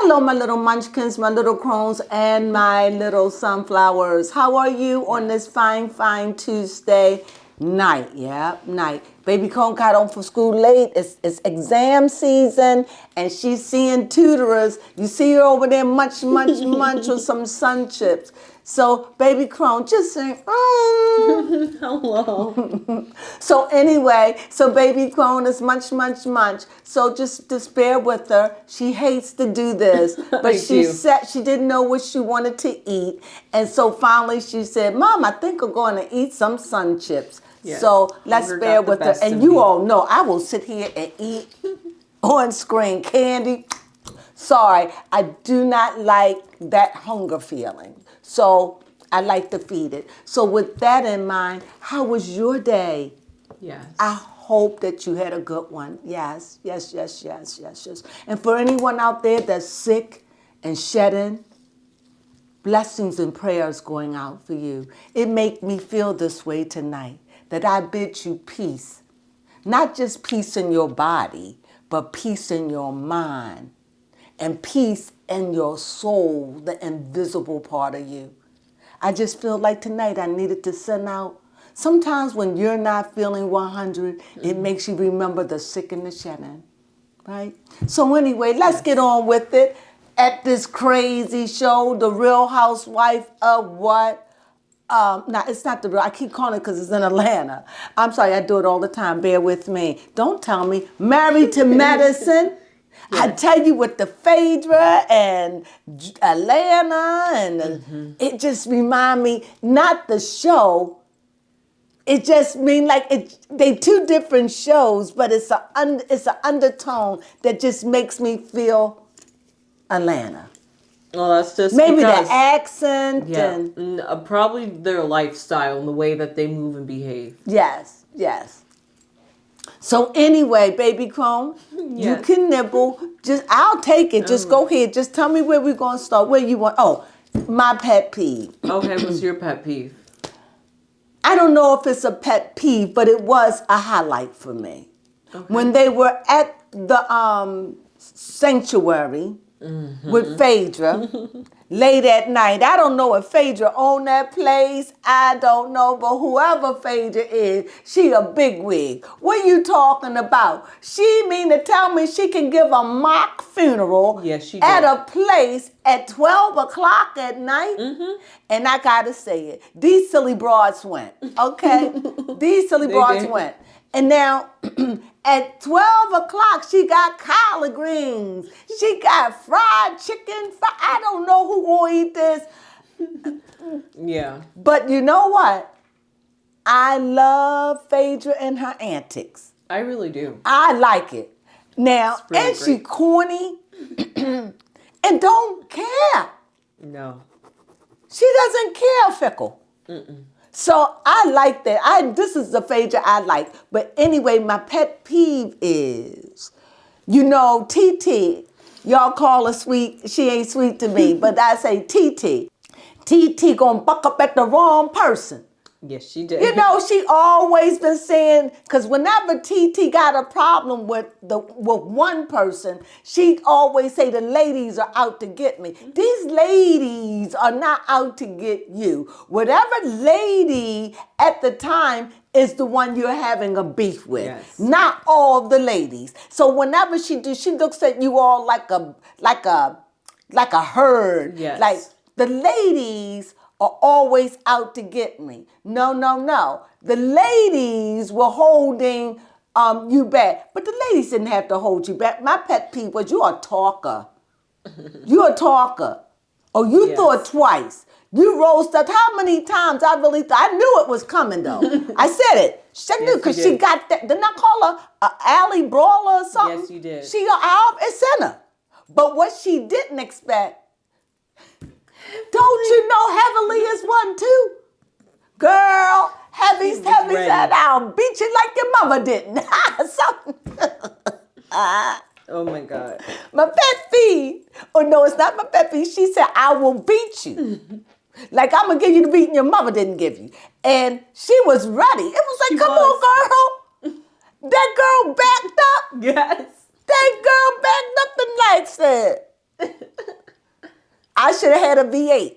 Hello, my little munchkins, my little crones, and my little sunflowers. How are you on this fine, fine Tuesday night? Yeah, night. Baby Crone got home from school late. It's exam season, and she's seeing tutorers. You see her over there munch with some sun chips. So, Baby Crone, just sing, Hello. So anyway, so Baby Crone is munch. So just bear with her. She hates to do this, but she said she didn't know what she wanted to eat, and so finally she said, "Mom, I think I'm going to eat some sun chips." Yes. So let's Hunger bear got the with her. best And of you me. all know I will sit here and eat on screen candy. Sorry, I do not like that hunger feeling. So I like to feed it. So with that in mind, how was your day? Yes. I hope that you had a good one. Yes. And for anyone out there that's sick and shedding, blessings and prayers going out for you. It make me feel this way tonight, that I bid you peace. Not just peace in your body, but peace in your mind and peace in your soul, the invisible part of you. I just feel like tonight I needed to send out. Sometimes when you're not feeling 100, it makes you remember the sick and the shedding, right? So anyway, let's get on with it. At this crazy show, The Real Housewife of what? No, it's not the real. I keep calling it because it's in Atlanta. I'm sorry, I do it all the time. Bear with me. Don't tell me. Married to Medicine. I tell you, with the Phaedra and Atlanta, and it just remind me, not the show. It just mean like they two different shows, but it's an undertone that just makes me feel Atlanta. Well, that's just Maybe because, the accent yeah, and probably their lifestyle and the way that they move and behave. yes. So anyway, Baby Crone, you Yes. can nibble. I'll take it. Just go ahead. Just tell me where we're gonna start. Where you want? Oh, my pet peeve. Okay, what's your pet peeve? I don't know if it's a pet peeve, but it was a highlight for me. Okay. When they were at the sanctuary with Phaedra late at night. I don't know if Phaedra owned that place. I don't know, but whoever Phaedra is, she a bigwig. What are you talking about? She mean to tell me she can give a mock funeral Yes, she at did. a place at 12 o'clock at night? And I gotta say it. These silly broads went, okay? These silly broads did. went. And now, at 12 o'clock, she got collard greens. She got fried chicken. I don't know who gonna eat this. Yeah. But you know what? I love Phaedra and her antics. I really do. I like it. Now, It's really and she great. corny and don't care. No. She doesn't care, Fickle. So I like that. This is the Phaedra I like. But anyway, my pet peeve is, TT. Y'all call her sweet. She ain't sweet to me, but I say TT. TT gonna buck up at the wrong person. Yes, she did. She always been saying, because whenever TT got a problem with one person, she always say the ladies are out to get me. These ladies are not out to get you. Whatever lady at the time is the one you're having a beef with. Yes. Not all the ladies. So whenever she looks at you all like a herd. Yes. Like the ladies are always out to get me. No. The ladies were holding you back. But the ladies didn't have to hold you back. My pet peeve was you're a talker. You're a talker. Oh, you thought twice. You rose up. How many times I really thought? I knew it was coming though. I said it. She knew because she got that. Didn't I call her an alley brawler or something? Yes, you did. It's in her. But what she didn't expect, don't you know Heavenly is one too? Girl, Heavy said, I'll beat you like your mother didn't. Oh my God. My pet peeve. Oh no, it's not my pet peeve. She said, I will beat you. Like I'm going to give you the beating your mother didn't give you. And she was ready. It was like, come on, girl. That girl backed up. Yes. That girl backed up and like said, I should have had a V8.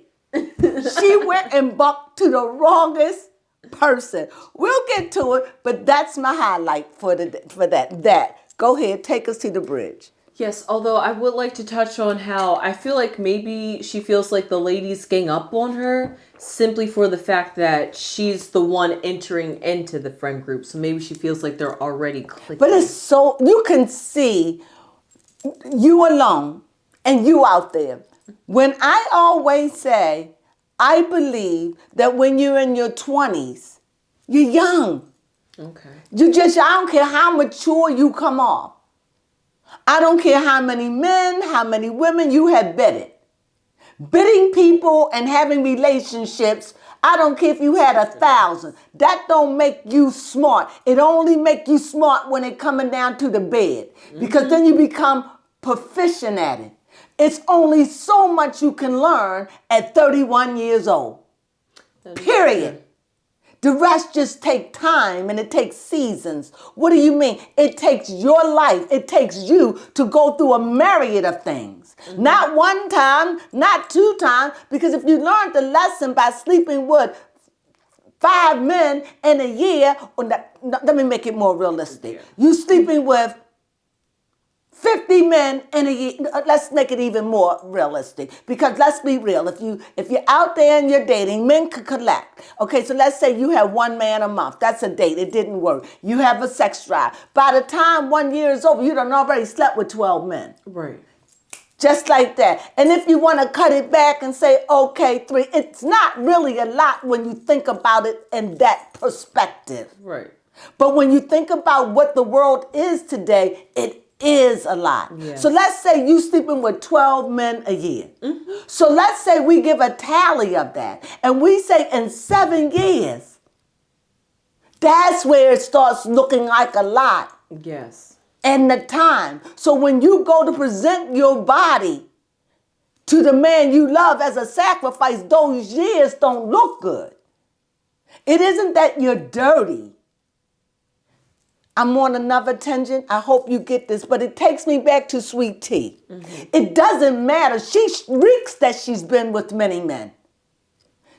She went and bucked to the wrongest person. We'll get to it, but that's my highlight for that. Go ahead, take us to the bridge. Yes, although I would like to touch on how I feel like maybe she feels like the ladies gang up on her simply for the fact that she's the one entering into the friend group. So maybe she feels like they're already clicking. But it's so, you can see you alone and you out there. When I always say, I believe that when you're in your 20s, you're young. Okay. I don't care how mature you come off. I don't care how many men, how many women you have bidded. Bidding people and having relationships, I don't care if you had 1,000. That don't make you smart. It only make you smart when it coming down to the bed. Because then you become proficient at it. It's only so much you can learn at 31 years old. Period. The rest just take time and it takes seasons. What do you mean? It takes your life. It takes you to go through a myriad of things. Not one time, not 2 times, because if you learned the lesson by sleeping with 5 men in a year, let me make it more realistic. You sleeping with 50 men in a year. Let's make it even more realistic. Because let's be real. If you're out there and you're dating, men could collect. Okay, so let's say you have 1 man a month. That's a date. It didn't work. You have a sex drive. By the time 1 year is over, you done already slept with 12 men. Right. Just like that. And if you want to cut it back and say, okay, 3, it's not really a lot when you think about it in that perspective. Right. But when you think about what the world is today, it is a lot. Yes. So let's say you sleeping with 12 men a year. So let's say we give a tally of that. And we say in 7 years, that's where it starts looking like a lot. Yes. And the time. So when you go to present your body to the man you love as a sacrifice, those years don't look good. It isn't that you're dirty. I'm on another tangent. I hope you get this, but it takes me back to Sweet Tea. It doesn't matter. She reeks that she's been with many men.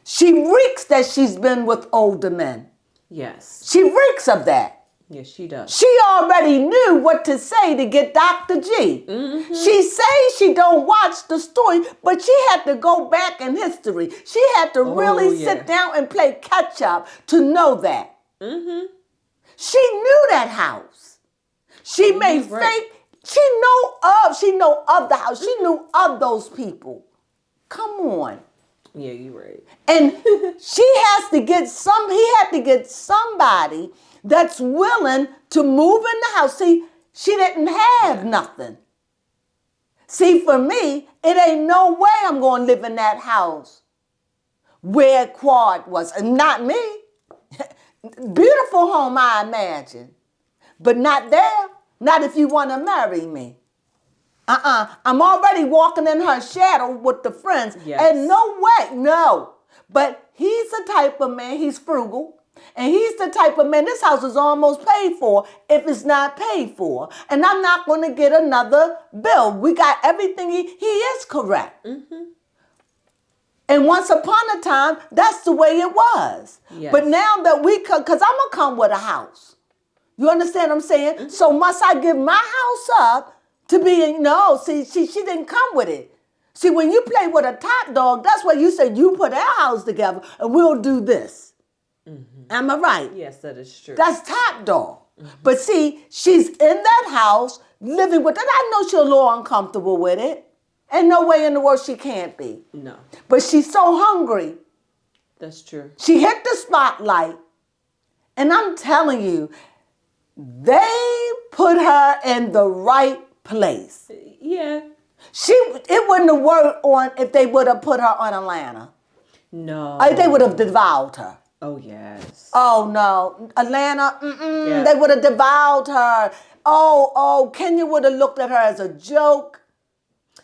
She reeks that she's been with older men. Yes. She reeks of that. Yes, she does. She already knew what to say to get Dr. G. She says she don't watch the story, but she had to go back in history. She had to really sit down and play catch up to know that. She knew that house. She made fake. She know of the house. She knew of those people. Come on. Yeah, you're right. And he had to get somebody that's willing to move in the house. See, she didn't have nothing. See, for me, it ain't no way I'm going to live in that house where Quad was. And not me. Beautiful home, I imagine. But not there. Not if you want to marry me. I'm already walking in her shadow with the friends. Yes. And no way, no. But he's the type of man, he's frugal. And he's the type of man, this house is almost paid for if it's not paid for. And I'm not going to get another bill. We got everything. He is correct. And once upon a time, that's the way it was. Yes. But now that because I'm going to come with a house. You understand what I'm saying? So must I give my house up to be, no, see, she didn't come with it. See, when you play with a top dog, that's why you say you put our house together and we'll do this. Am I right? Yes, that is true. That's top dog. But see, she's in that house living with it. I know she's a little uncomfortable with it. Ain't no way in the world she can't be. No. But she's so hungry. That's true. She hit the spotlight. And I'm telling you, they put her in the right place. Yeah. It wouldn't have worked if they would have put her on Atlanta. No. They would have devoured her. Oh, yes. Oh, no. Atlanta, Yeah. They would have devoured her. Oh, Kenya would have looked at her as a joke.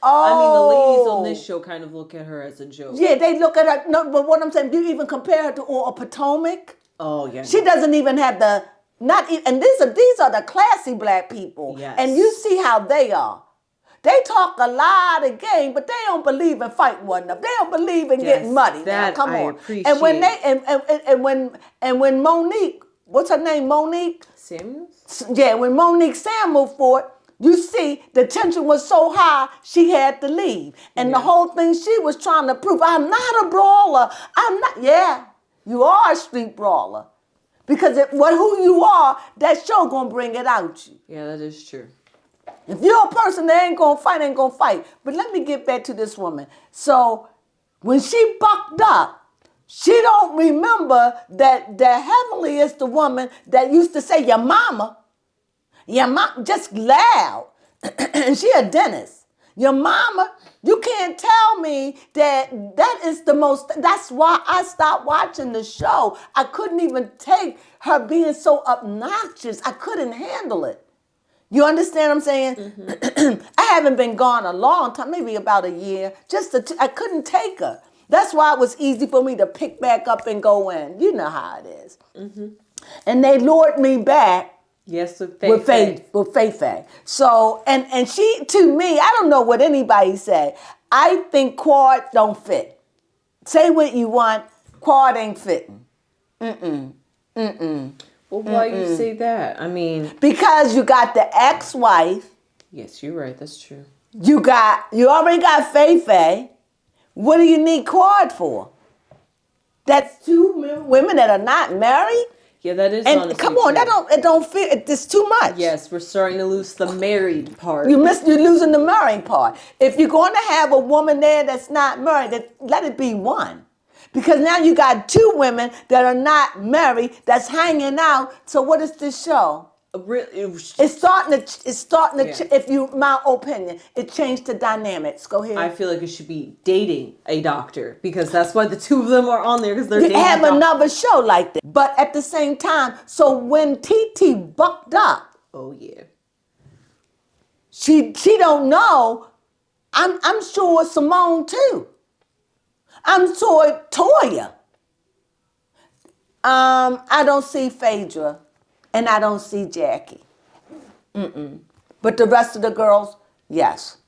Oh. I mean, the ladies on this show kind of look at her as a joke. Yeah, they look at her. No, but what I'm saying, do you even compare her to or Potomac? Oh, yeah. She doesn't even have and these are the classy black people. Yes. And you see how they are. They talk a lot of game, but they don't believe in fighting one another. They don't believe in getting muddy. Now, come on. Appreciate. And when they and when Monique, what's her name, Monique? Samuels? Yeah, when Monique Samuel fought, you see, the tension was so high, she had to leave. And the whole thing she was trying to prove, I'm not a brawler. I'm not. Yeah, you are a street brawler. Because who you are, that show gonna bring it out you. Yeah, that is true. If you're a person that ain't gonna fight. But let me get back to this woman. So when she bucked up, she don't remember that Heavenly is the woman that used to say, your mom, just loud. And she a dentist. Your mama, you can't tell me that is the most, that's why I stopped watching the show. I couldn't even take her being so obnoxious. I couldn't handle it. You understand what I'm saying? Mm-hmm. I haven't been gone a long time, maybe about a year. I couldn't take her. That's why it was easy for me to pick back up and go in. You know how it is. Mm-hmm. And they lured me back. Yes, with Faye. So, and she, to me, I don't know what anybody say. I think Quad don't fit. Say what you want, Quad ain't fitting. Well, why you say that? I mean, because you got the ex-wife. Yes, you're right. That's true. You already got Faye. What do you need Quad for? That's two women that are not married. Yeah, that is. And come on, true. it don't fit. It's too much. Yes, we're starting to lose the married part. You're losing the married part. If you're going to have a woman there that's not married, let it be one. Because now you got two women that are not married that's hanging out. So what is this show? It's starting to. If you, my opinion, it changed the dynamics. Go ahead. I feel like it should be dating a doctor because that's why the two of them are on there because they're dating. Have another show like that, but at the same time. So when TT bucked up, oh yeah, she don't know. I'm sure Simone too. I'm sure Toya. I don't see Phaedra. And I don't see Jackie. But the rest of the girls, yes.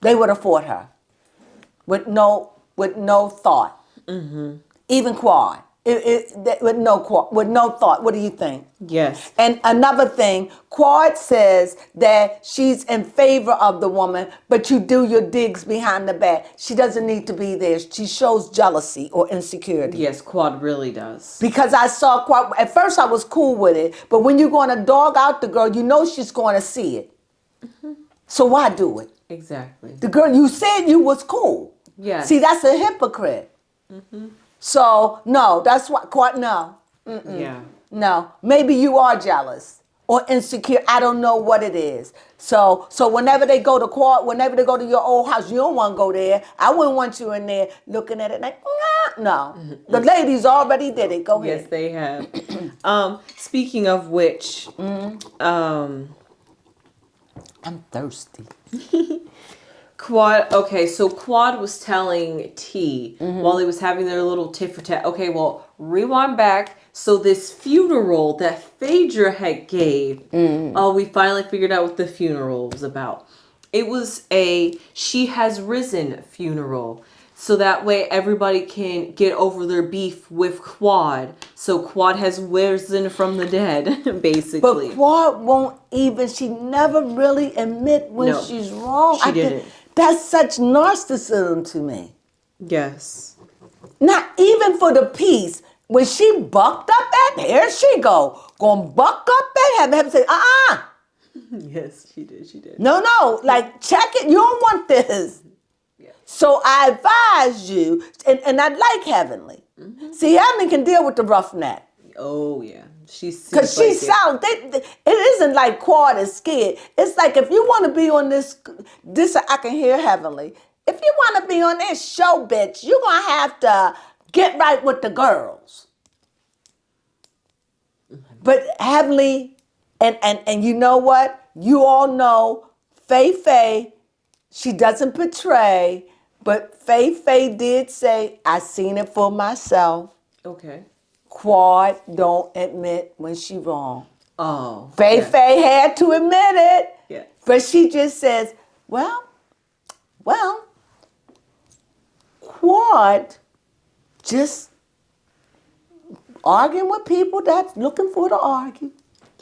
They would have fought her. With no thought. Mm-hmm. Even Quad. With no thought. What do you think? Yes. And another thing, Quad says that she's in favor of the woman, but you do your digs behind the back. She doesn't need to be there. She shows jealousy or insecurity. Yes, Quad really does. Because I saw Quad, at first I was cool with it, but when you're going to dog out the girl, you know she's going to see it. Mm-hmm. So why do it? Exactly. The girl, you said you was cool. Yes. See, that's a hypocrite. Mm-hmm. So, no, that's what, Quad, no. Mm-mm. Yeah. No, maybe you are jealous or insecure. I don't know what it is. So whenever they go to Quad, whenever they go to your old house, you don't want to go there. I wouldn't want you in there looking at it like, nah. No. The ladies already did it. Go ahead. Yes, they have. Speaking of which, I'm thirsty. Quad, okay, so Quad was telling T while they was having their little tit for tat. Okay, well, rewind back. So this funeral that Phaedra had gave, we finally figured out what the funeral was about. It was a She Has Risen funeral. So that way everybody can get over their beef with Quad. So Quad has risen from the dead, basically. But Quad won't even, she never really admit when she's wrong. She didn't. That's such narcissism to me. Yes. Not even for the peace. When she bucked up at, here she go. Gonna buck up at him say, Yes, she did. No, like check it. You don't want this. Yeah. So I advise you, and I like Heavenly. Mm-hmm. See, Heavenly can deal with the roughneck. Oh, yeah. Because she sounds, it isn't like Quad is scared. It's like if you want to be on this, I can hear Heavenly. If you want to be on this show, bitch, you're going to have to get right with the girls. Mm-hmm. But Heavenly, and you know what? You all know Faye, she doesn't betray, but Faye did say, I seen it for myself. Okay. Quad don't admit when she wrong. Oh. Faye had to admit it. Yeah. But she just says, Well, Quad just arguing with people that's looking for to argue.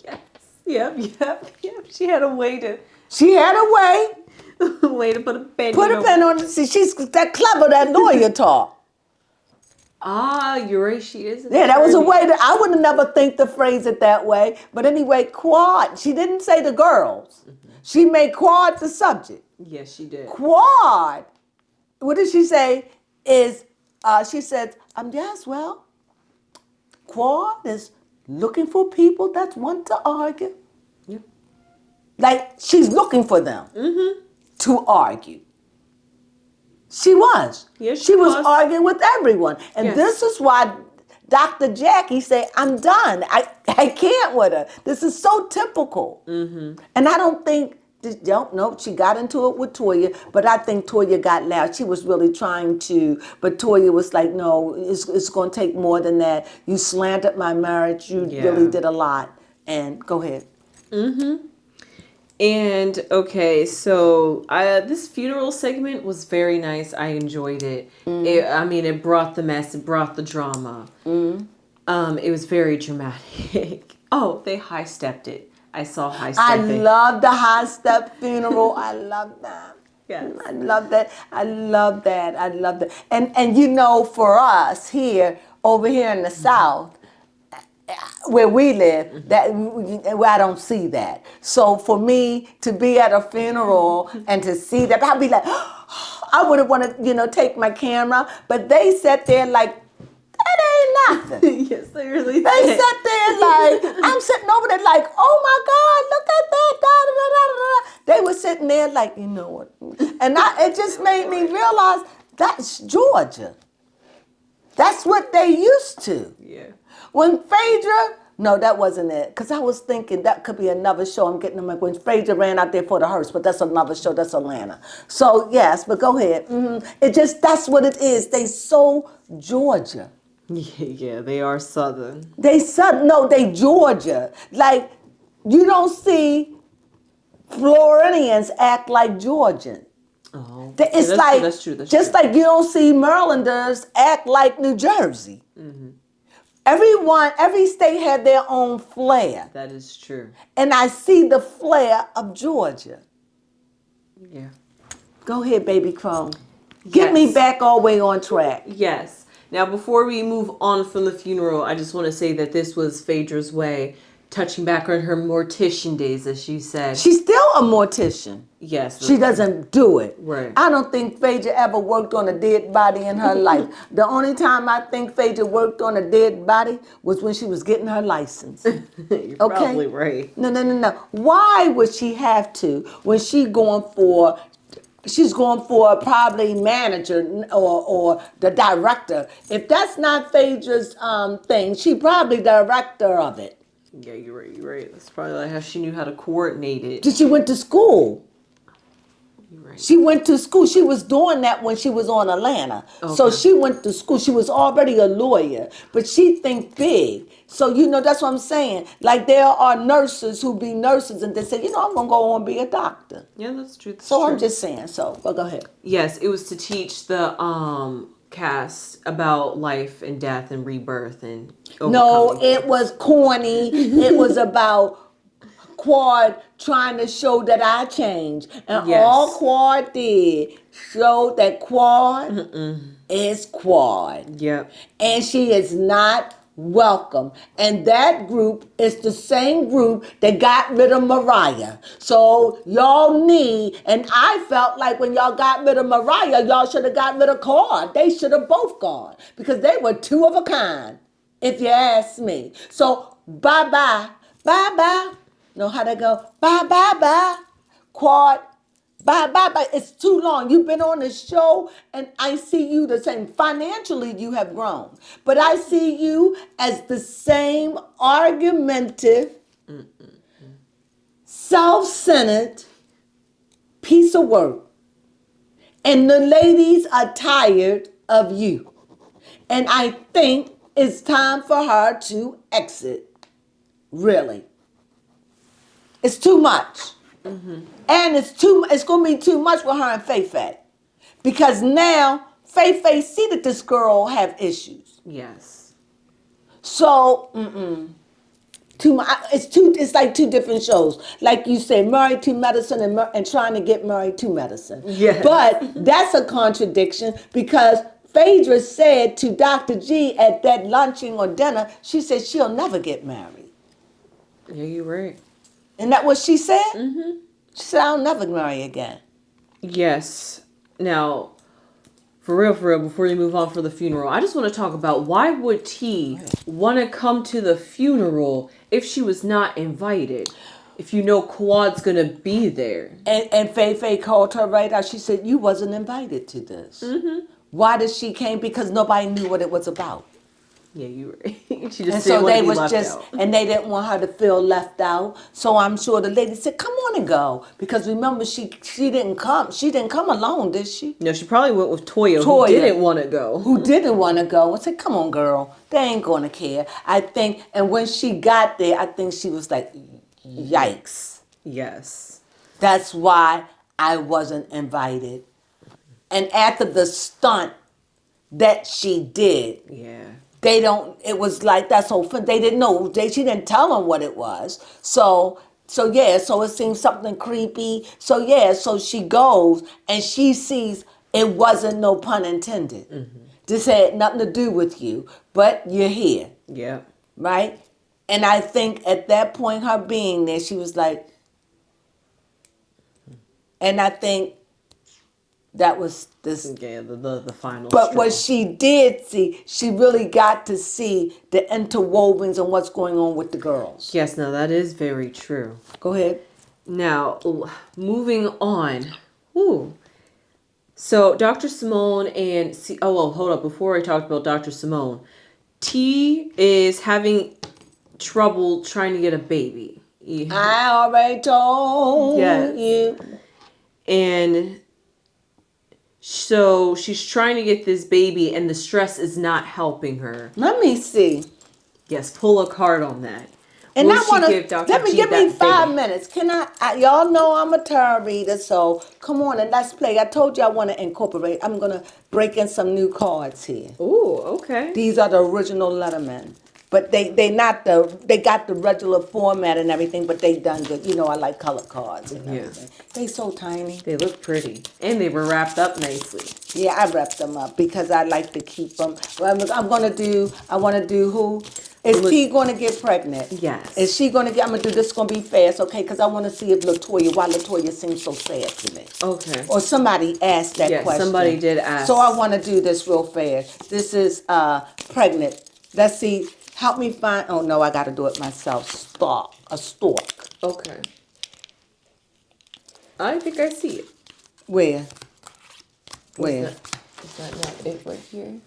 Yes. Yep. She had a way to She had a way. way to put a pen. Put a pen on it. See, she's that clever, that lawyer talk. Ah, you're right. She is. Yeah, that was a way that I would have never think to phrase it that way. But anyway, Quad, she didn't say the girls. She made Quad the subject. Yes, she did. Quad, what did she say? She said, yes, well, Quad is looking for people that want to argue. Yep. Like, she's looking for them to argue. She was. Yes, she was was. arguing with everyone. And Yes. this is why Dr. Jackie said, I'm done. I can't with her. This is so typical. And I don't think, she got into it with Toya, but I think Toya got loud. She was really trying to, but Toya was like, no, it's going to take more than that. You slandered my marriage. You really did a lot. And go ahead. And okay, so this funeral segment was very nice. I enjoyed it. It brought the mess. It brought the drama. It was very dramatic. Oh, they high stepped it. I saw high stepping. I love the high step funeral. I love that. Yes. I love that. I love that. And for us here, over here in the South, where we live, that I don't see that. So for me to be at a funeral and to see that, I'd be like, I would have wanted, take my camera, but they sat there like, that ain't nothing. Yes, they really They did. sat there like, I'm sitting over there like, oh my God, look at that. Da, da, da, da, da. They were sitting there like, you know what? And it just made me realize that's Georgia. That's what they used to. Yeah. When Phaedra, no, that wasn't it. Because I was thinking that could be another show. I'm getting them like when Phaedra ran out there for the hearse, but that's another show. That's Atlanta. So, yes, but go ahead. That's what it is. They so Georgia. Yeah, they are Southern. They Georgia. Like, you don't see Floridians act like Georgians. Oh, It's that's true. Just like you don't see Marylanders act like New Jersey. Every state had their own flair. That is true. And I see the flair of Georgia. Yeah. Go ahead, baby Crone. Get me back all the way on track. Yes. Now, before we move on from the funeral, I just want to say that this was Phaedra's way, touching back on her mortician days, as she said. She's still a mortician. Yes. She doesn't do it. Right. I don't think Phaedra ever worked on a dead body in her life. The only time I think Phaedra worked on a dead body was when she was getting her license. You're probably right. No. Why would she have to when she's going for probably manager or the director? If that's not Phaedra's thing, she probably director of it. Yeah, you're right. That's probably like how she knew how to coordinate it. She went to school. You're right. She went to school. She was doing that when she was on Atlanta. Okay. So she went to school. She was already a lawyer, but she think big. So, that's what I'm saying. Like there are nurses who be nurses and they say, I'm going to go on and be a doctor. Yeah, that's true. So I'm just saying. So, well, go ahead. Yes, it was to teach the cast about life and death and rebirth and No, it was corny. It was about Quad trying to show that I changed. And all Quad did showed that Quad is Quad. Yep. And she is not welcome. And that group is the same group that got rid of Mariah. So y'all need, and I felt like when y'all got rid of Mariah, y'all should have got rid of Quad. They should have both gone because they were two of a kind, if you ask me. So bye-bye. Bye-bye. Know how to go? Bye-bye-bye. Quad. Bye. It's too long. You've been on the show and I see you the same. Financially, you have grown. But I see you as the same argumentative, self-centered piece of work. And the ladies are tired of you. And I think it's time for her to exit. Really. It's too much. And it's going to be too much with her and Faye. Because now Faye see that this girl have issues. Yes. So, too much. It's like two different shows. Like you said, married to medicine and trying to get married to medicine. Yes. But that's a contradiction because Phaedra said to Dr. G at that luncheon or dinner, she said she'll never get married. Yeah, you're right. Isn't that what she said? Mm-hmm. She said, I'll never marry again. Yes. Now, for real, before you move on for the funeral, I just want to talk about why would T want to come to the funeral if she was not invited? If you know Quad's going to be there. And Faye called her right out. She said, you wasn't invited to this. Mm-hmm. Why did she came? Because nobody knew what it was about. Yeah, you were right. She just And didn't so want they to be was left just, out. and they didn't want her to feel left out. So I'm sure the lady said, "Come on and go," because remember she didn't come. She didn't come alone, did she? No, she probably went with Toya, who didn't want to go. Who didn't want to go? I said, "Come on, girl. They ain't gonna care." I think, and when she got there, I think she was like, "Yikes!" Yes. That's why I wasn't invited. And after the stunt that she did. Yeah. It was like that's so fun. They didn't know. She didn't tell them what it was. So it seems something creepy. So she goes and she sees it wasn't, no pun intended. Mm-hmm. This had nothing to do with you, but you're here. Yeah. Right? And I think at that point, her being there, she was like, and I think that was this. Yeah, the final But straw. what she did see, she really got to see the interwovens and what's going on with the girls. Yes, no, that is very true. Go ahead. Now, moving on. Ooh. So, Dr. Simone and... hold up. Before I talked about Dr. Simone, T is having trouble trying to get a baby. Yeah. I already told you. And so she's trying to get this baby and the stress is not helping her. Let me see. Yes, pull a card on that. And Will I want to give me 5 minutes. Can I? Y'all know I'm a tarot reader, so come on and let's play. I told you I want to incorporate. I'm gonna break in some new cards here. Ooh, okay. These are the original Letterman, but they got the regular format and everything, but they done good. You know I like color cards and everything. They so tiny. They look pretty, and they were wrapped up nicely. Yeah, I wrapped them up because I like to keep them. I want to do who? Is T going to get pregnant? Yes. Is she going to get, I'm going to do this, going to be fast, okay? Because I want to see if why Latoya seems so sad to me. Okay. Or somebody asked that question. Somebody did ask. So I want to do this real fast. This is pregnant. Let's see. Help me find, oh no, I got to do it myself. A stork. Okay. I think I see it. Where? Is that not it right here?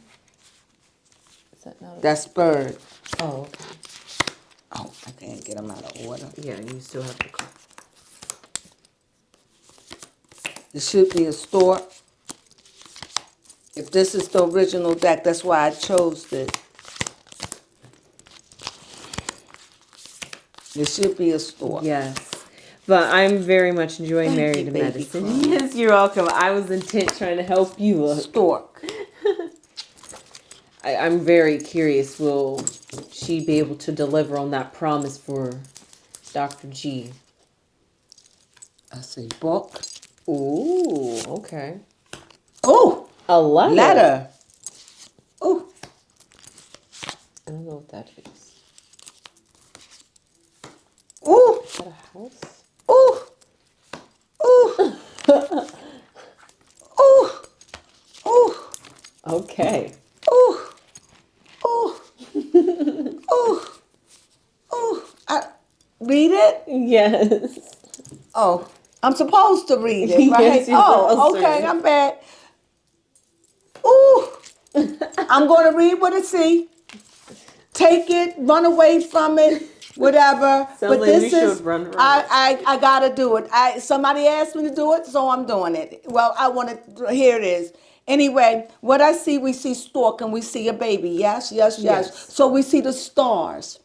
Is that not it? That's bird. Oh, okay. Oh, I can't get them out of order. Yeah, you still have to call. It should be a stork. If this is the original deck, that's why I chose this. It should be a stork. Yes. But I'm very much enjoying Married to Medicine. Crones. Yes, you're welcome. I was intent trying to help you look. Stork. I'm very curious. Will she be able to deliver on that promise for Dr. G? I say book. Ooh, okay. Oh, A letter. letter. Oh, I don't know what that is. oh, Is that a house? oh, oh, oh, oh, Okay. oh, oh, oh, oh. Read it? Yes. Oh, I'm supposed to read it, right? Yes, you're supposed to. Okay, I'm bad. Ooh, I'm going to read what it see. Take it, run away from it, whatever. Sounds like we should run from it. I got to do it. Somebody asked me to do it, so I'm doing it. Well, here it is. Anyway, what I see, we see stork and we see a baby. Yes. Yes. So we see the stars.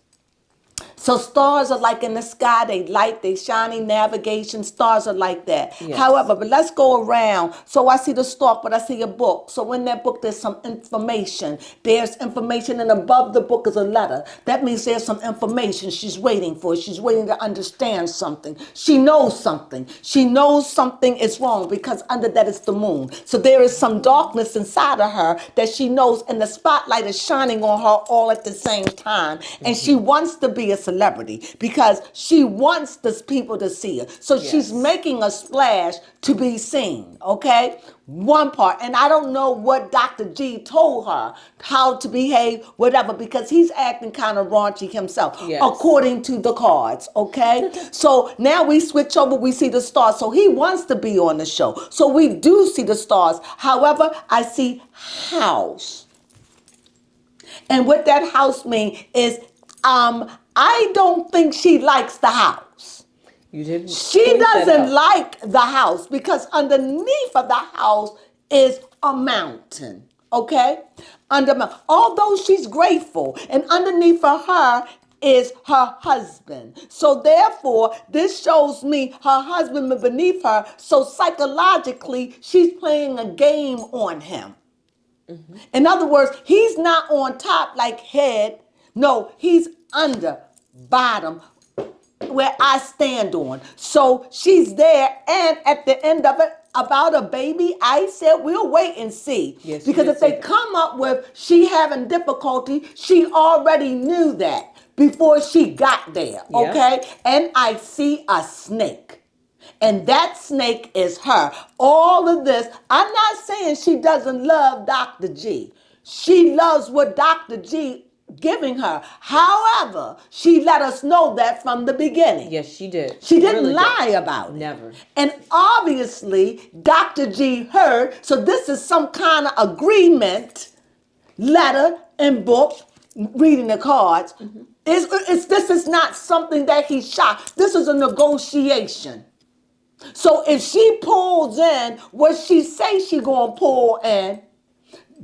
So stars are like in the sky, they light, they shining, navigation, stars are like that. Yes. However, but let's go around. So I see the stalk, but I see a book. So in that book, there's some information. There's information, and above the book is a letter. That means there's some information she's waiting for. She's waiting to understand something. She knows something. She knows something is wrong because under that is the moon. So there is some darkness inside of her that she knows, and the spotlight is shining on her all at the same time. And she wants to be a celebrity because she wants the people to see her. So she's making a splash to be seen, okay? One part. And I don't know what Dr. G told her, how to behave, whatever, because he's acting kind of raunchy himself, according to the cards, okay? So now we switch over, we see the stars. So he wants to be on the show. So we do see the stars. However, I see house. And what that house means is, I don't think she likes the house. You didn't. She doesn't like the house because underneath of the house is a mountain. Okay? Although she's grateful, and underneath of her is her husband. So therefore, this shows me her husband beneath her. So psychologically, she's playing a game on him. Mm-hmm. In other words, he's not on top like head. No, he's under, bottom, where I stand on. So she's there, and at the end of it, about a baby, I said we'll wait and see. Yes, because if they come up with she having difficulty, she already knew that before she got there, okay? And I see a snake. And that snake is her. All of this, I'm not saying she doesn't love Dr. G. She loves what Dr. G giving her. However, she let us know that from the beginning. Yes, she did. She didn't really lie about it. Never. And obviously, Dr. G heard. So this is some kind of agreement, letter and book, reading the cards. Mm-hmm. This is not something that he shot. This is a negotiation. So if she pulls in what she say she gonna pull in,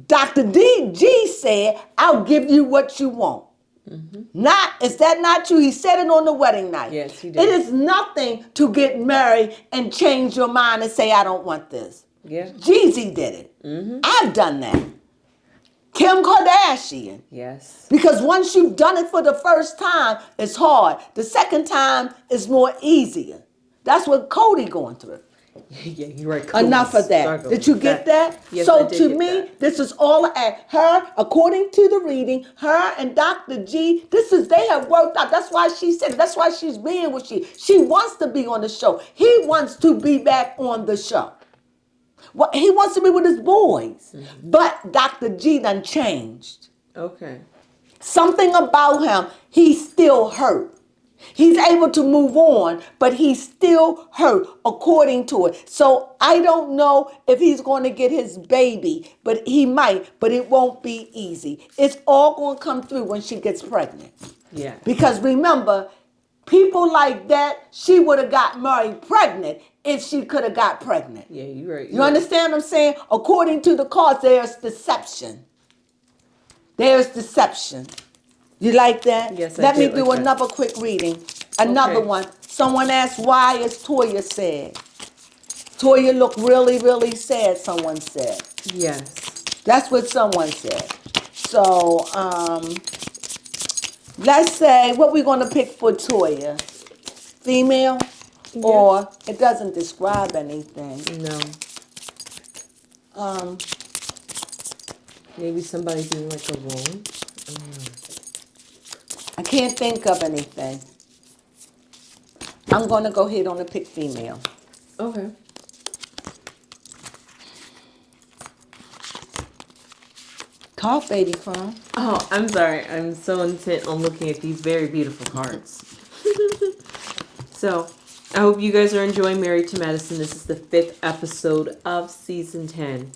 Dr. G said, I'll give you what you want. Mm-hmm. Is that not true? He said it on the wedding night. Yes, he did. It is nothing to get married and change your mind and say, I don't want this. Yeah. Jeezy did it. Mm-hmm. I've done that. Kim Kardashian. Yes. Because once you've done it for the first time, it's hard. The second time is more easier. That's what Cody going through. Yeah, you're right. Enough of that. Did you get that? Yes, so I did to get me, that. this is all at her, according to the reading, her and Dr. G, they have worked out. That's why she said, that's why she's being what she wants to be on the show. He wants to be back on the show. Well, he wants to be with his boys. Mm-hmm. But Dr. G done changed. Okay. Something about him, he's still hurt. He's able to move on, but he's still hurt according to it. So I don't know if he's going to get his baby, but he might, but it won't be easy. It's all going to come through when she gets pregnant. Yeah. Because remember, people like that, she would have got married pregnant if she could have got pregnant. Yeah, you're right. You understand what I'm saying? According to the cards, there's deception. There's deception. You like that? Yes, Let me like do another quick reading. Another one. Someone asked, why is Toya sad? Toya looked really, really sad, someone said. Yes. That's what someone said. So, let's say, what we're going to pick for Toya? Female? Yeah. Or it doesn't describe anything. No. Maybe somebody doing like a wrong. I can't think of anything. I'm going to go ahead on and pick female. Okay. Cough, baby Crone. Oh, I'm sorry. I'm so intent on looking at these very beautiful cards. So, I hope you guys are enjoying Married to Medicine. This is the 5th episode of Season 10.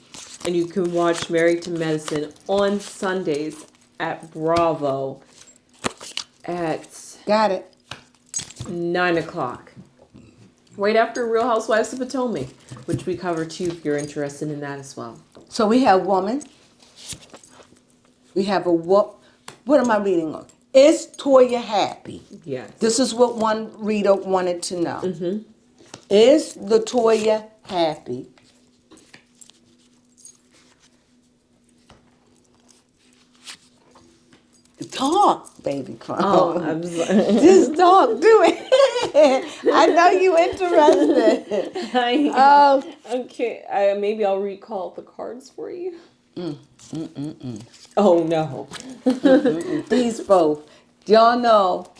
And you can watch Married to Medicine on Sundays at Bravo at... Got it. 9 o'clock. Right after Real Housewives of Potomac, which we cover too if you're interested in that as well. So we have woman. We have a what am I reading on? Is Toya happy? Yes. This is what one reader wanted to know. Is Latoya happy? Talk, baby Crone. Oh, I'm sorry. Just talk. Do it. I know you interested. Okay. Maybe I'll recall the cards for you. Oh no. These both. Y'all know.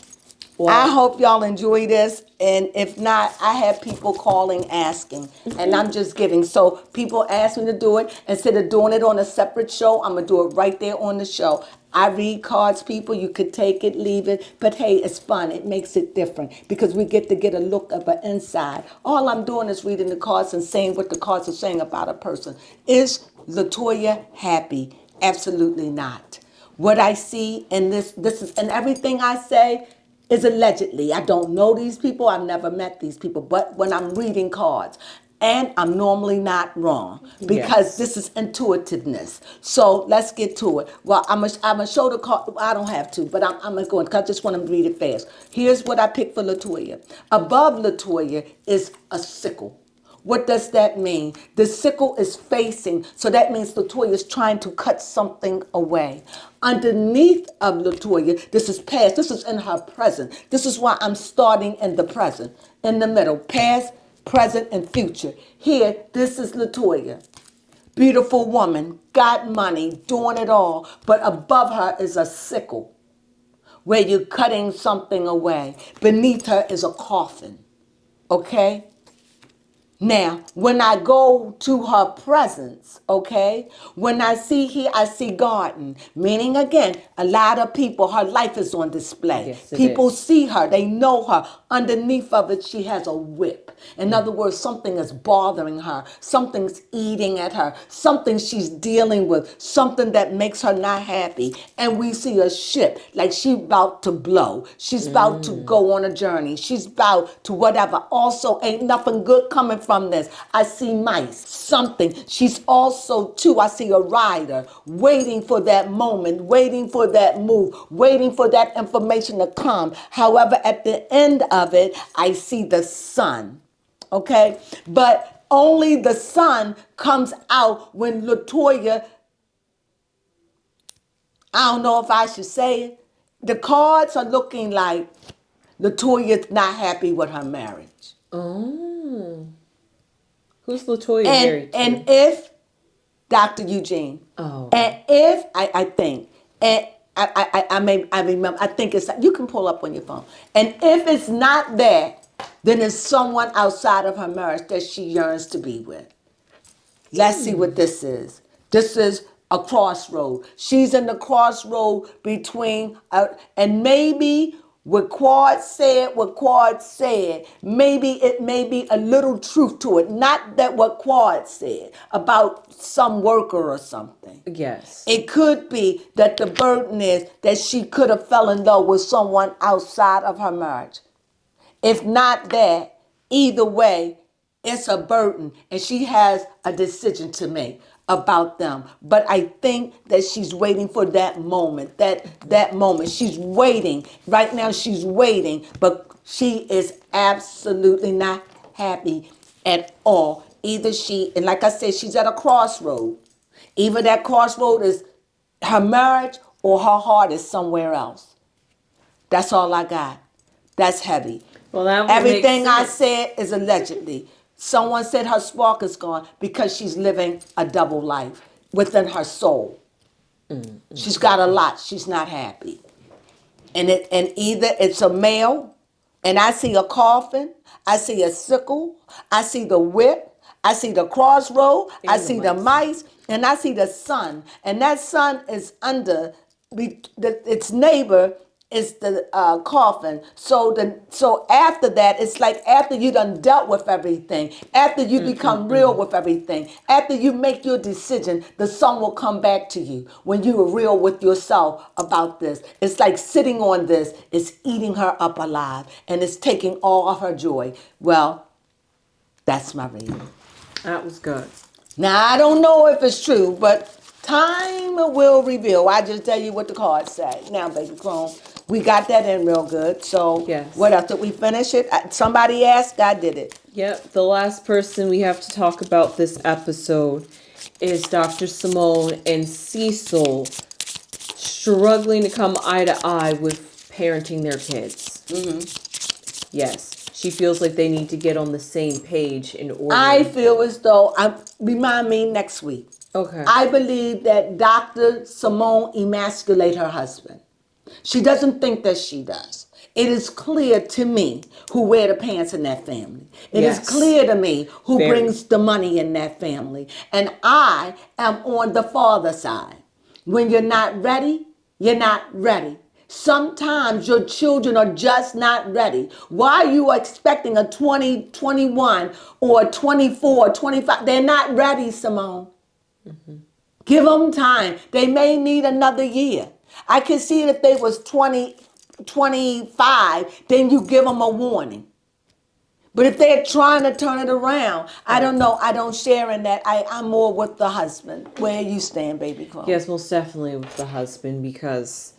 I hope y'all enjoy this. And if not, I have people calling asking. And I'm just giving. So people ask me to do it. Instead of doing it on a separate show, I'm going to do it right there on the show. I read cards, people. You could take it, leave it. But hey, it's fun. It makes it different because we get to get a look of an inside. All I'm doing is reading the cards and saying what the cards are saying about a person. Is Latoya happy? Absolutely not. What I see in this is, and everything I say is allegedly. I don't know these people. I've never met these people. But when I'm reading cards, and I'm normally not wrong because this is intuitiveness. So let's get to it. Well, I'm gonna show the card. I don't have to, but I'm gonna go because I just want to read it fast. Here's what I picked for Latoya. Above Latoya is a sickle. What does that mean? The sickle is facing, so that means Latoya is trying to cut something away. Underneath of Latoya, this is past, this is in her present. This is why I'm starting in the present, in the middle, past, present, and future. Here, this is Latoya. Beautiful woman, got money, doing it all, but above her is a sickle where you're cutting something away. Beneath her is a coffin, okay? Now, when I go to her presence, okay, when I see here, I see garden, meaning again, a lot of people, her life is on display. Yes, it People is. see her, they know her. Underneath of it, she has a whip. In other words, something is bothering her, something's eating at her, something she's dealing with, something that makes her not happy. And we see a ship, like she's about to blow. She's about to go on a journey. She's about to whatever. Also, ain't nothing good coming from this. I see mice, something. She's also, too, I see a rider waiting for that moment, waiting for that move, waiting for that information to come. However, at the end of it, I see the sun. Okay? But only the sun comes out when Latoya, I don't know if I should say it. The cards are looking like Latoya's not happy with her marriage. Oh. Who's Latoya And married to? and if Dr. Eugene. Oh. And if I think, and I remember, I think it's, you can pull up on your phone. And if it's not that, then it's someone outside of her marriage that she yearns to be with. Let's see what this is. This is a crossroad. She's in the crossroad between, and maybe what Quad said, maybe it may be a little truth to it. Not that what Quad said about some worker or something. Yes. It could be that the burden is that she could have fell in love with someone outside of her marriage. If not that, either way, it's a burden and she has a decision to make about them. But I think that she's waiting for that moment, that moment. She's waiting. Right now she's waiting, but she is absolutely not happy at all. Either she, and like I said, she's at a crossroad. Either that crossroad is her marriage or her heart is somewhere else. That's all I got. That's heavy. Well, that would Everything make I sense. said is allegedly. Someone said her spark is gone because she's living a double life within her soul. She's got a lot. She's not happy. And either it's a male, and I see a coffin, I see a sickle, I see the whip, I see the crossroad, I And the see the mice. mice, and I see the sun. And that sun is under its neighbor is the coffin. So after that, it's like after you done dealt with everything, after you become real with everything, after you make your decision, the sun will come back to you when you are real with yourself about this. It's like sitting on this is eating her up alive and it's taking all of her joy. Well, that's my reading. That was good. Now, I don't know if it's true, but time will reveal. I just tell you what the cards say. Now, baby Crone, we got that in real good. So Yes. what else? Did we finish it? Somebody asked, I did it. Yep, the last person we have to talk about this episode is Dr. Simone and Cecil struggling to come eye to eye with parenting their kids. Yes, she feels like they need to get on the same page in order. I feel as though, remind me next week. Okay. I believe that Dr. Simone emasculate her husband. She doesn't think that she does. It is clear to me who wear the pants in that family. It is Yes. clear to me who Very. brings the money in that family. And I am on the father side. When you're not ready, you're not ready. Sometimes your children are just not ready. Why are you expecting a 20, 21, or 24, 25? They're not ready, Simone. Give them time. They may need another year. I can see it if they was 20, 25, then you give them a warning. But if they're trying to turn it around, I don't know. I don't share in that. I'm more with the husband. Where you stand, baby Crone? Yes, most definitely with the husband, because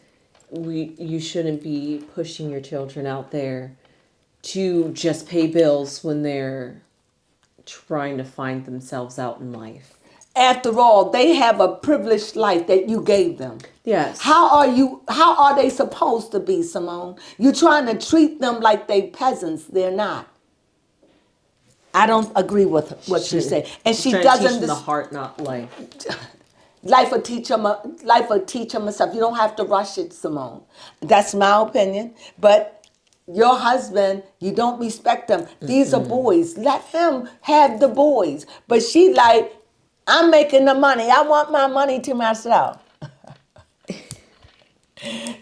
you shouldn't be pushing your children out there to just pay bills when they're trying to find themselves out in life. After all, they have a privileged life that you gave them. Yes. How are they supposed to be, Simone? You're trying to treat them like they peasants. They're not. I don't agree with what she said. And she Trying to doesn't. teach them the heart, not life. Life will teach them. Life will teach them stuff. You don't have to rush it, Simone. That's my opinion. But your husband, you don't respect them. These are boys. Let him have the boys. But she like, I'm making the money. I want my money to myself.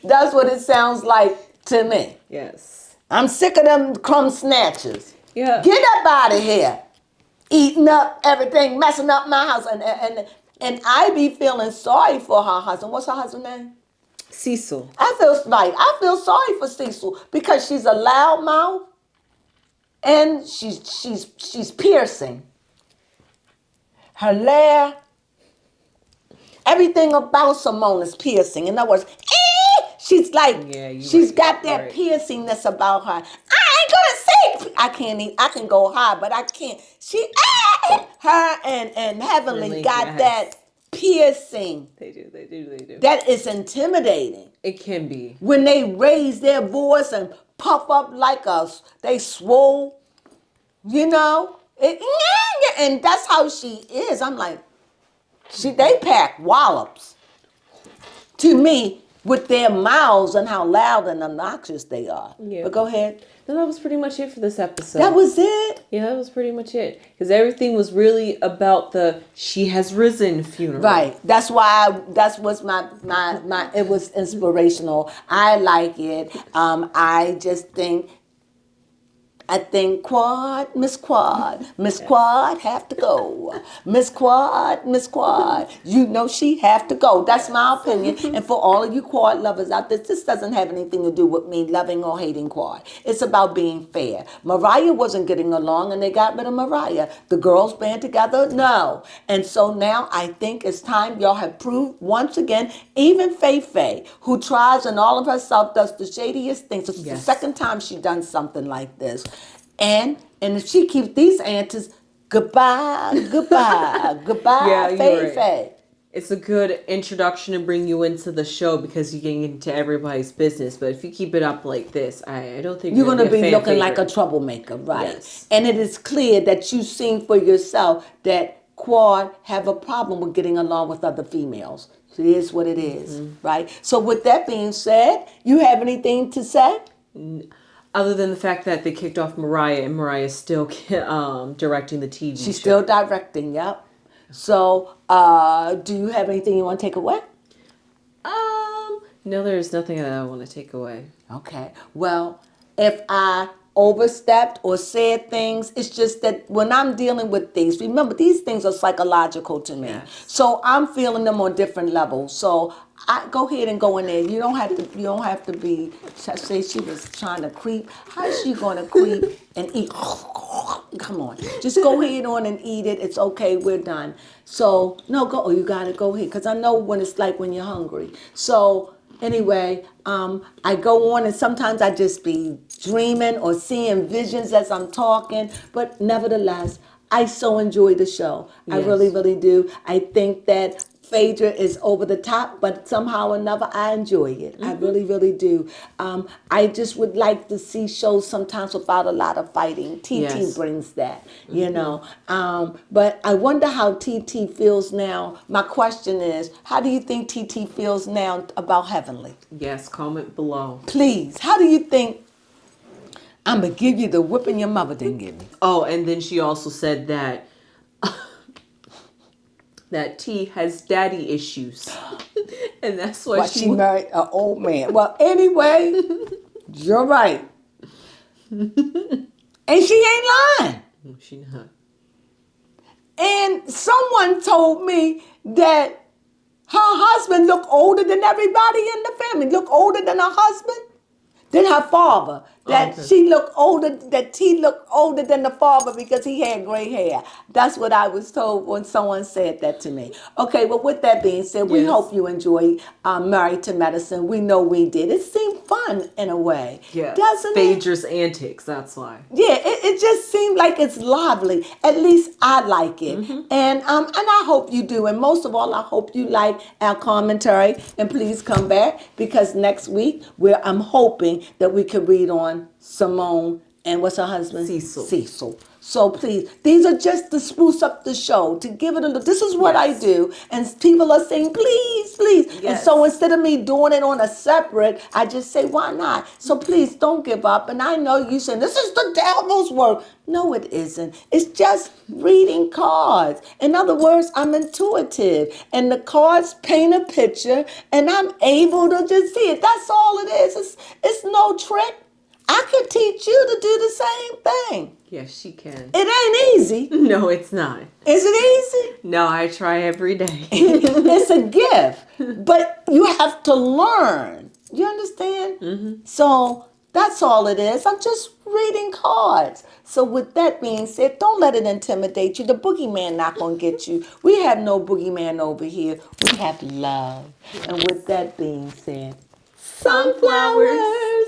That's what it sounds like to me. Yes. I'm sick of them crumb snatchers. Yeah. Get up out of here. Eating up everything, messing up my house. And I be feeling sorry for her husband. What's her husband's name? Cecil. I feel sorry for Cecil because she's a loud mouth and she's piercing. Her laugh, everything about Simone is piercing. In other words, she's like, she's got that piercingness about her. I ain't gonna say, I can go high, but I can't. Her and Heavenly Really, got yes. that piercing. They do. That is intimidating. It can be. When they raise their voice and puff up like us, they swole, you know? And that's how she is. I'm like, they pack wallops. To me, with their mouths and how loud and obnoxious they are. Yeah. But go ahead. No, that was pretty much it for this episode. That was it? Yeah, that was pretty much it. Because everything was really about the she has risen funeral. Right. That's why that was my it was inspirational. I like it. I just think Miss Quad have to go. Miss Quad, you know she have to go. That's my opinion. And for all of you Quad lovers out there, this doesn't have anything to do with me loving or hating Quad. It's about being fair. Mariah wasn't getting along and they got rid of Mariah. The girls band together? No. And so now I think it's time y'all have proved once again, even Faye, who tries and all of herself does the shadiest things. It's the second time she done something like this. And if she keeps these answers, goodbye, Yeah, Faye. Right. It's a good introduction to bring you into the show because you're getting into everybody's business. But if you keep it up like this, I don't think you're going to be looking favorite. like a troublemaker, right? Yes. And it is clear that you've seen for yourself that Quad have a problem with getting along with other females. So it is what it is, right? So with that being said, you have anything to say? Other than the fact that they kicked off Mariah and Mariah's still directing the TV show. She's still directing, yep. So, do you have anything you want to take away? No, there's nothing that I want to take away. Okay. Well, if I overstepped or said things, it's just that when I'm dealing with things, remember these things are psychological to me. Yes. So I'm feeling them on different levels. So I go ahead and go in there. You don't have to be say she was trying to creep. How is she gonna creep and eat? Come on. Just go ahead on and eat it. It's okay, we're done. So no, you gotta go ahead. Cause I know when it's like when you're hungry. So Anyway, I go on and sometimes I just be dreaming or seeing visions as I'm talking, but nevertheless, I so enjoy the show. I really, Yes. really do. I think that Phaedra is over the top, but somehow or another, I enjoy it. I really, really do. I just would like to see shows sometimes without a lot of fighting. TT Yes. brings that, you know. But I wonder how TT feels now. My question is, how do you think TT feels now about Heavenly? Yes, comment below. Please, how do you think? I'm gonna give you the whipping your mother didn't give me. Oh, and then she also said that that T has daddy issues. And that's why Why she married an old man. Well, anyway, you're right. And she ain't lying. She not. And someone told me that her husband looked older than everybody in the family, looked older than her husband, than her father. That Okay. she looked older, that he looked older than the father because he had gray hair. That's what I was told when someone said that to me. Okay, well, with that being said, we Yes. hope you enjoyed Married to Medicine. We know we did. It seemed fun in a way, Yeah. doesn't it? Phaedra's antics, that's why. Yeah, it just seemed like it's lively. At least I like it. And I hope you do. And most of all, I hope you like our commentary. And please come back because next week I'm hoping that we can read on Simone and what's her husband? Cecil. Cecil. So please, these are just to spruce up the show, to give it a look. This is what I Yes. do. And people are saying, please, please. And Yes. so instead of me doing it on a separate, I just say, why not? So please don't give up. And I know you saying, this is the devil's work. No, it isn't. It's just reading cards. In other words, I'm intuitive. And the cards paint a picture and I'm able to just see it. That's all it is. It's no trick. I could teach you to do the same thing. Yes, she can. It ain't easy. No, it's not. Is it easy? No, I try every day. It's a gift, but you have to learn. You understand? So that's all it is. I'm just reading cards. So with that being said, don't let it intimidate you. The boogeyman not gonna get you. We have no boogeyman over here. We have love. And with that being said, sunflowers.